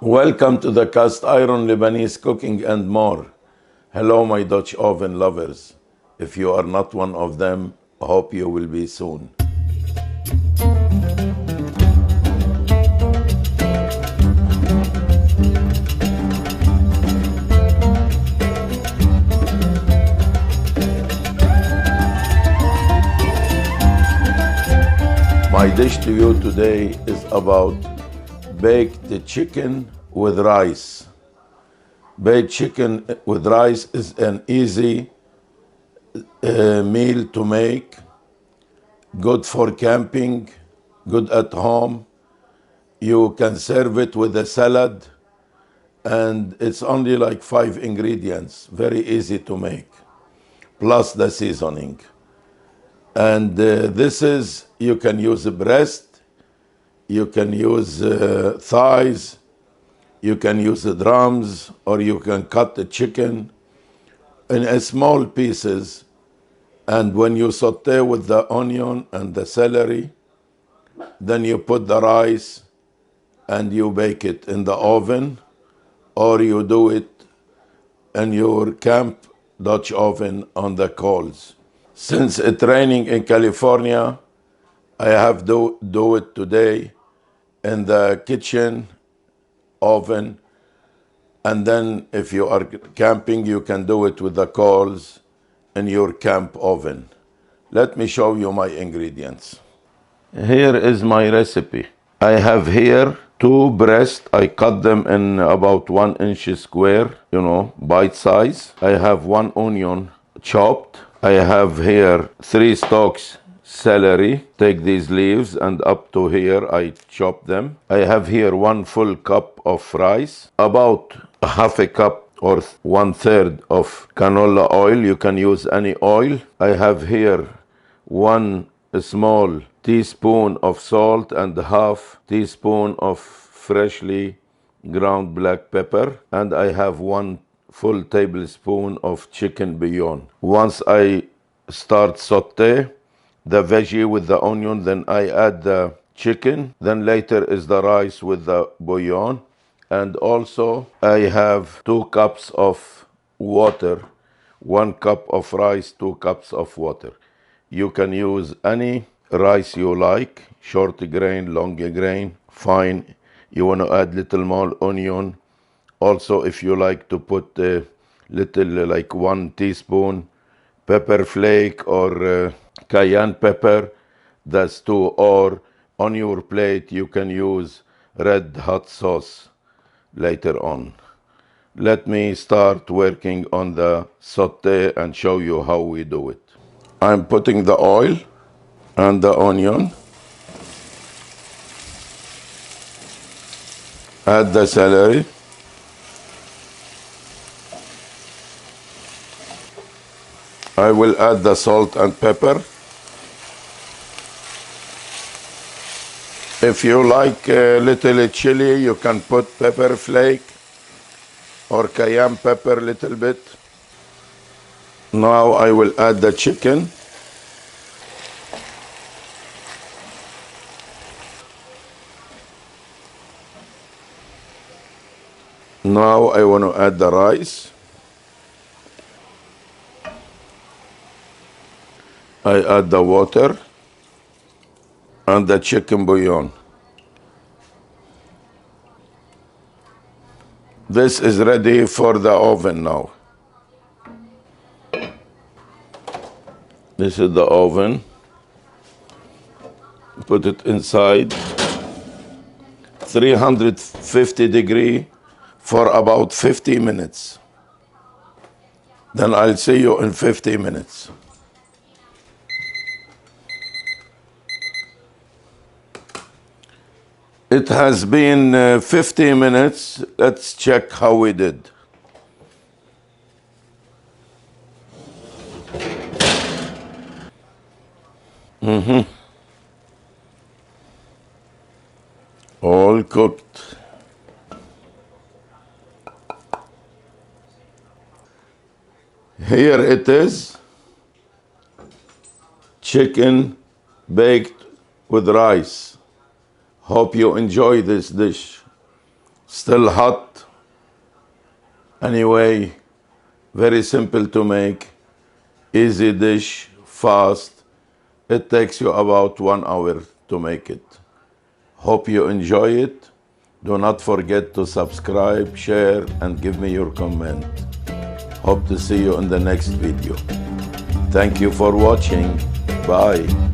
Welcome to the cast iron Lebanese cooking and more. Hello, my Dutch oven lovers. If you are not one of them, hope you will be soon. My dish to you today is about baked chicken with rice. Baked chicken with rice is an easy meal to make, good for camping, good at home. You can serve it with a salad, and it's only like 5 ingredients, very easy to make, plus the seasoning. And you can use breast, you can use thighs, you can use the drums, or you can cut the chicken in small pieces. And when you saute with the onion and the celery, then you put the rice and you bake it in the oven, or you do it in your camp Dutch oven on the coals. Since it's raining in California, I have do it today in the kitchen oven. And then if you are camping, you can do it with the coals in your camp oven. Let me show you my ingredients. Here is my recipe. I have here 2 breasts. I cut them in about 1 inch square, bite size. I have 1 onion chopped. I have here 3 stalks celery. Take these leaves and up to here I chop them. I have here 1 full cup of rice, about half a cup or 1/3 of canola oil. You can use any oil. I have here 1 small teaspoon of salt and half teaspoon of freshly ground black pepper, and I have 1 full tablespoon of chicken bouillon. Once I start saute the veggie with the onion, then I add the chicken, then later is the rice with the bouillon. And also I have 2 cups of water, 1 cup of rice, 2 cups of water. You can use any rice you like, short grain, long grain, fine. You want to add little more onion. Also, if you like to put a little, like 1 teaspoon pepper flake or cayenne pepper, that's too. Or on your plate, you can use red hot sauce later on. Let me start working on the saute and show you how we do it. I'm putting the oil and the onion, add the celery, I will add the salt and pepper. If you like a little chili, you can put pepper flake or cayenne pepper a little bit. Now I will add the chicken. Now I want to add the rice. I add the water and the chicken bouillon. This is ready for the oven now. This is the oven. Put it inside 350 degree for about 50 minutes. Then I'll see you in 50 minutes. It has been 50 minutes. Let's check how we did. All cooked. Here it is. Chicken baked with rice. Hope you enjoy this dish. Still hot. Anyway, very simple to make, easy dish, fast. It takes you about 1 hour to make it. Hope you enjoy it. Do not forget to subscribe, share, and give me your comment. Hope to see you in the next video. Thank you for watching. Bye.